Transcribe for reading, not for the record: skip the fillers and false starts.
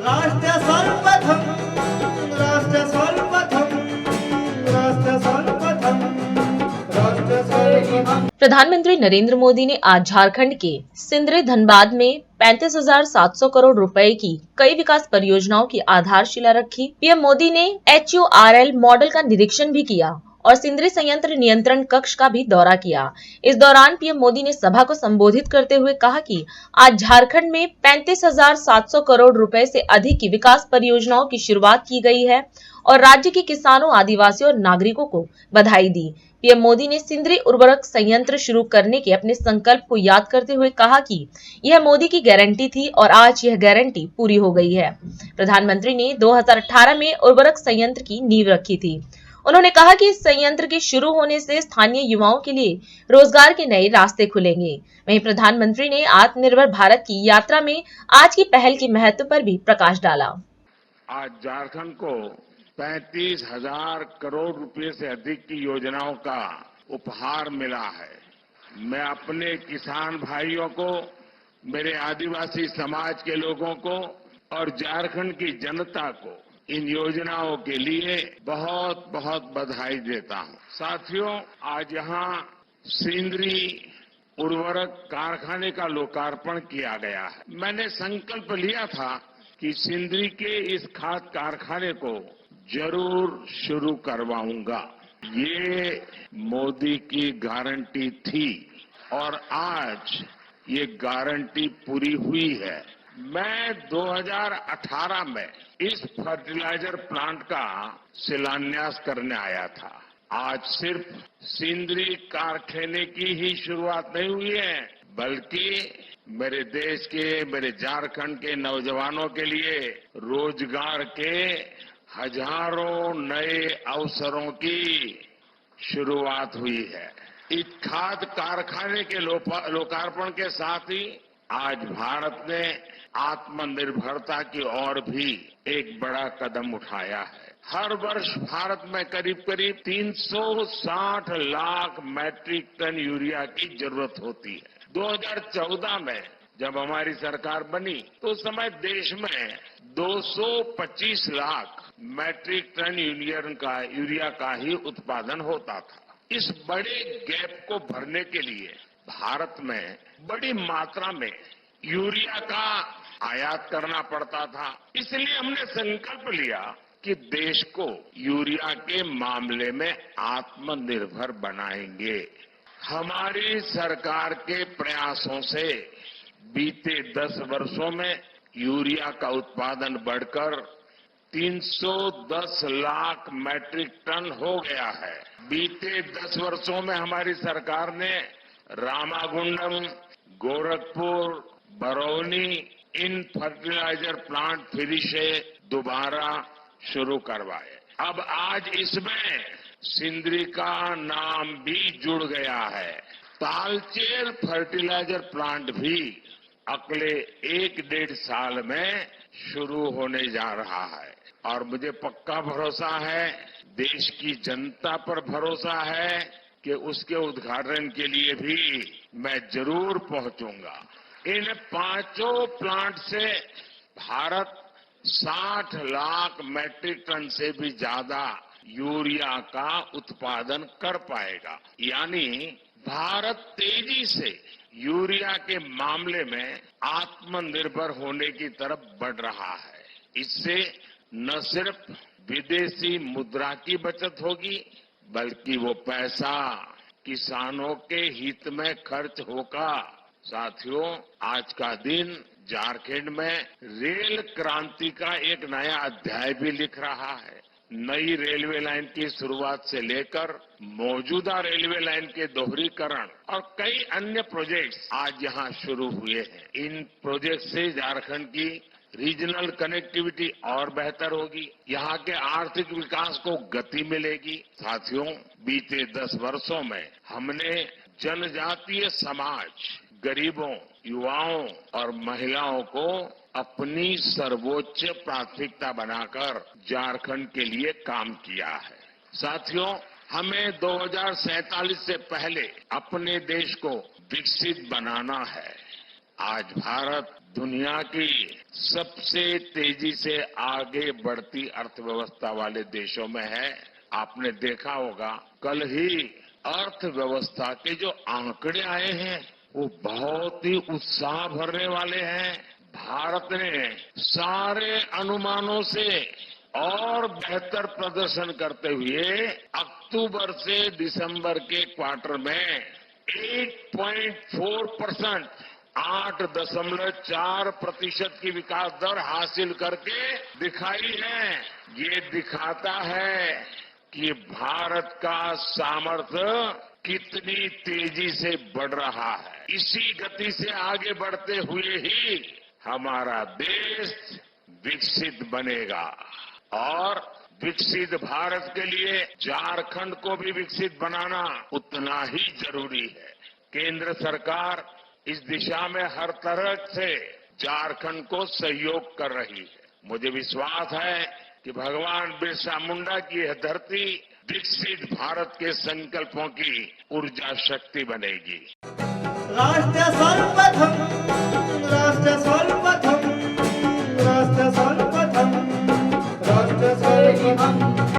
राष्ट्र सर्वप्रथम राष्ट्र सर्वप्रथम राष्ट्र सर्वप्रथम राष्ट्र सर्वप्रथम। प्रधानमंत्री नरेंद्र मोदी ने आज झारखंड के सिंदरी धनबाद में 35,700 करोड़ रुपए की कई विकास परियोजनाओं की आधारशिला रखी। पीएम मोदी ने HURL मॉडल का निरीक्षण भी किया और सिंदरी संयंत्र नियंत्रण कक्ष का भी दौरा किया। इस दौरान पीएम मोदी ने सभा को संबोधित करते हुए कहा कि आज झारखंड में 35,700 करोड़ रुपए से अधिक की विकास परियोजनाओं की शुरुआत की गई है और राज्य के किसानों, आदिवासियों और नागरिकों को बधाई दी। पीएम मोदी ने सिंदरी उर्वरक संयंत्र शुरू करने के अपने संकल्प को याद करते हुए कहा कि यह मोदी की गारंटी थी और आज यह गारंटी पूरी हो गई है। प्रधानमंत्री ने 2018 में उर्वरक संयंत्र की नींव रखी थी। उन्होंने कहा कि इस संयंत्र के शुरू होने से स्थानीय युवाओं के लिए रोजगार के नए रास्ते खुलेंगे। वहीं प्रधानमंत्री ने आत्मनिर्भर भारत की यात्रा में आज की पहल के महत्व पर भी प्रकाश डाला। आज झारखंड को 35,000 करोड़ रुपए से अधिक की योजनाओं का उपहार मिला है। मैं अपने किसान भाइयों को, मेरे आदिवासी समाज के लोगों को और झारखंड की जनता को इन योजनाओं के लिए बहुत बहुत बधाई देता हूं। साथियों, आज यहां सिंदरी उर्वरक कारखाने का लोकार्पण किया गया है। मैंने संकल्प लिया था कि सिंदरी के इस खाद कारखाने को जरूर शुरू करवाऊंगा। ये मोदी की गारंटी थी और आज ये गारंटी पूरी हुई है। मैं 2018 में इस फर्टिलाइजर प्लांट का शिलान्यास करने आया था। आज सिर्फ सिंदरी कारखाने की ही शुरुआत नहीं हुई है, बल्कि मेरे देश के, मेरे झारखंड के नौजवानों के लिए रोजगार के हजारों नए अवसरों की शुरुआत हुई है। इस खाद कारखाने के लोकार्पण के साथ ही आज भारत ने आत्मनिर्भरता की ओर भी एक बड़ा कदम उठाया है। हर वर्ष भारत में करीब करीब 360 लाख मैट्रिक टन यूरिया की जरूरत होती है। 2014 में जब हमारी सरकार बनी तो उस समय देश में 225 लाख मैट्रिक टन यूरिया का ही उत्पादन होता था। इस बड़े गैप को भरने के लिए भारत में बड़ी मात्रा में यूरिया का आयात करना पड़ता था। इसलिए हमने संकल्प लिया कि देश को यूरिया के मामले में आत्मनिर्भर बनाएंगे। हमारी सरकार के प्रयासों से बीते 10 वर्षों में यूरिया का उत्पादन बढ़कर 310 लाख मैट्रिक टन हो गया है। बीते 10 वर्षों में हमारी सरकार ने रामागुंडम, गोरखपुर, बरौनी इन फर्टिलाइजर प्लांट फिर से दोबारा शुरू करवाए। अब आज इसमें सिंदरी का नाम भी जुड़ गया है। तालचेर फर्टिलाइजर प्लांट भी अगले 1-1.5 साल में शुरू होने जा रहा है और मुझे पक्का भरोसा है, देश की जनता पर भरोसा है कि उसके उद्घाटन के लिए भी मैं जरूर पहुंचूंगा। इन 5 प्लांट से भारत 60 लाख मैट्रिक टन से भी ज्यादा यूरिया का उत्पादन कर पाएगा। यानी भारत तेजी से यूरिया के मामले में आत्मनिर्भर होने की तरफ बढ़ रहा है। इससे न सिर्फ विदेशी मुद्रा की बचत होगी, बल्कि वो पैसा किसानों के हित में खर्च होगा। साथियों, आज का दिन झारखंड में रेल क्रांति का एक नया अध्याय भी लिख रहा है। नई रेलवे लाइन की शुरुआत से लेकर मौजूदा रेलवे लाइन के दोहरीकरण और कई अन्य प्रोजेक्ट्स आज यहां शुरू हुए हैं। इन प्रोजेक्ट से झारखंड की रीजनल कनेक्टिविटी और बेहतर होगी, यहाँ के आर्थिक विकास को गति मिलेगी। साथियों, बीते 10 वर्षों में हमने जनजातीय समाज, गरीबों, युवाओं और महिलाओं को अपनी सर्वोच्च प्राथमिकता बनाकर झारखंड के लिए काम किया है। साथियों, हमें 2047 से पहले अपने देश को विकसित बनाना है। आज भारत दुनिया की सबसे तेजी से आगे बढ़ती अर्थव्यवस्था वाले देशों में है। आपने देखा होगा कल ही अर्थव्यवस्था के जो आंकड़े आए हैं वो बहुत ही उत्साह भरने वाले हैं। भारत ने सारे अनुमानों से और बेहतर प्रदर्शन करते हुए अक्टूबर से दिसंबर के क्वार्टर में 8.4% 8.4% की विकास दर हासिल करके दिखाई है। ये दिखाता है कि भारत का सामर्थ्य कितनी तेजी से बढ़ रहा है। इसी गति से आगे बढ़ते हुए ही हमारा देश विकसित बनेगा और विकसित भारत के लिए झारखंड को भी विकसित बनाना उतना ही जरूरी है। केंद्र सरकार इस दिशा में हर तरह से झारखंड को सहयोग कर रही है। मुझे विश्वास है कि भगवान बिरसा मुंडा की यह धरती विकसित भारत के संकल्पों की ऊर्जा शक्ति बनेगी। राष्ट्र सर्वप्रथम, राष्ट्र सर्वप्रथम, राष्ट्र सर्वप्रथम, राष्ट्र सर्वप्रथम।